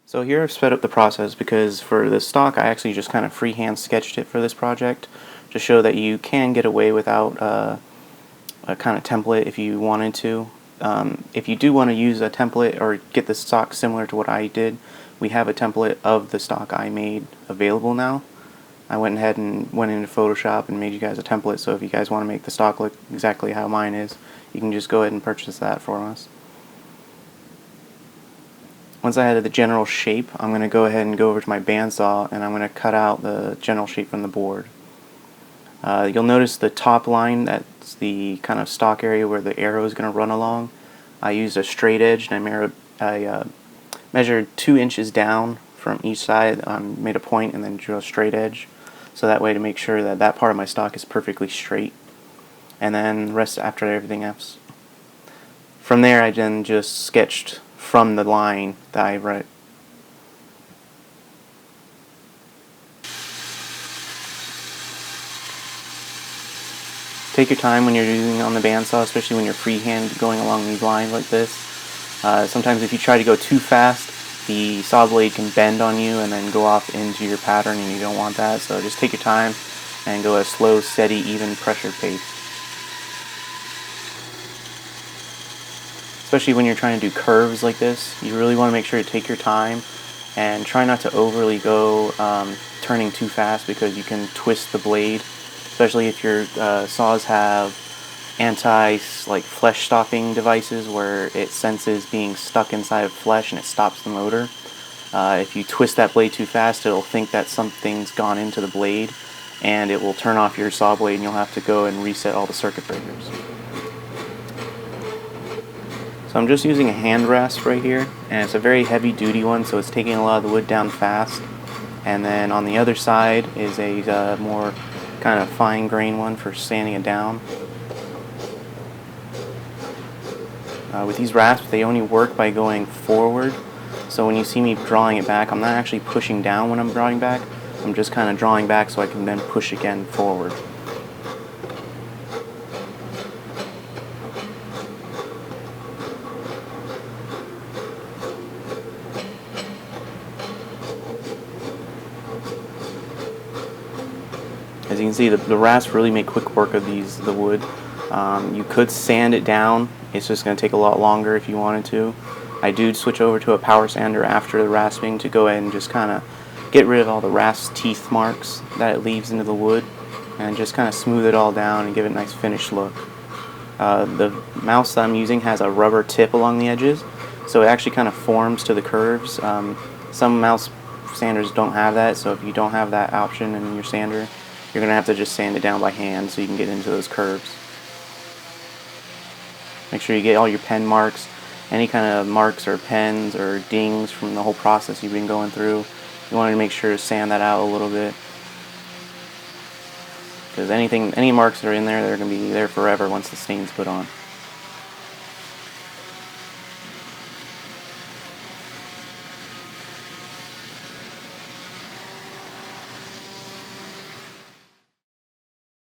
So here I've sped up the process because for the stock I actually just kind of freehand sketched it for this project to show that you can get away without a kind of template if you wanted to. If you do want to use a template or get the stock similar to what I did, we have a template of the stock I made available now. I went ahead and went into Photoshop and made you guys a template, so if you guys want to make the stock look exactly how mine is, you can just go ahead and purchase that for us. Once I had the general shape, I'm going to go ahead and go over to my bandsaw and I'm going to cut out the general shape from the board. You'll notice the top line, that's the kind of stock area where the arrow is going to run along. I used a straight edge and I measured 2 inches down from each side, made a point and then drew a straight edge. So that way to make sure that that part of my stock is perfectly straight. And then rest after everything else. From there I then just sketched from the line that I wrote. Take your time when you're using it on the bandsaw, especially when you're freehand going along these lines like this. Sometimes if you try to go too fast, the saw blade can bend on you and then go off into your pattern, and you don't want that. So just take your time and go at a slow, steady, even pressure pace. Especially when you're trying to do curves like this, you really want to make sure to take your time and try not to overly go turning too fast, because you can twist the blade, especially if your saws have flesh stopping devices where it senses being stuck inside of flesh and it stops the motor. If you twist that blade too fast, it'll think that something's gone into the blade and it will turn off your saw blade and you'll have to go and reset all the circuit breakers. So I'm just using a hand rasp right here, and it's a very heavy duty one, so it's taking a lot of the wood down fast. And then on the other side is a more kind of fine grain one for sanding it down. With these rasps, they only work by going forward, so when you see me drawing it back, I'm not actually pushing down when I'm drawing back, I'm just kind of drawing back so I can then push again forward. As you can see, the rasps really make quick work of the wood. You could sand it down, it's just going to take a lot longer if you wanted to. I do switch over to a power sander after the rasping to go ahead and just kind of get rid of all the rasp teeth marks that it leaves into the wood, and just kind of smooth it all down and give it a nice finished look. The mouse that I'm using has a rubber tip along the edges, so it actually kind of forms to the curves. Some mouse sanders don't have that, so if you don't have that option in your sander, you're going to have to just sand it down by hand so you can get into those curves. Make sure you get all your pen marks, any kind of marks or pens or dings from the whole process you've been going through. You want to make sure to sand that out a little bit, because any marks that are in there, they're going to be there forever once the stain's put on.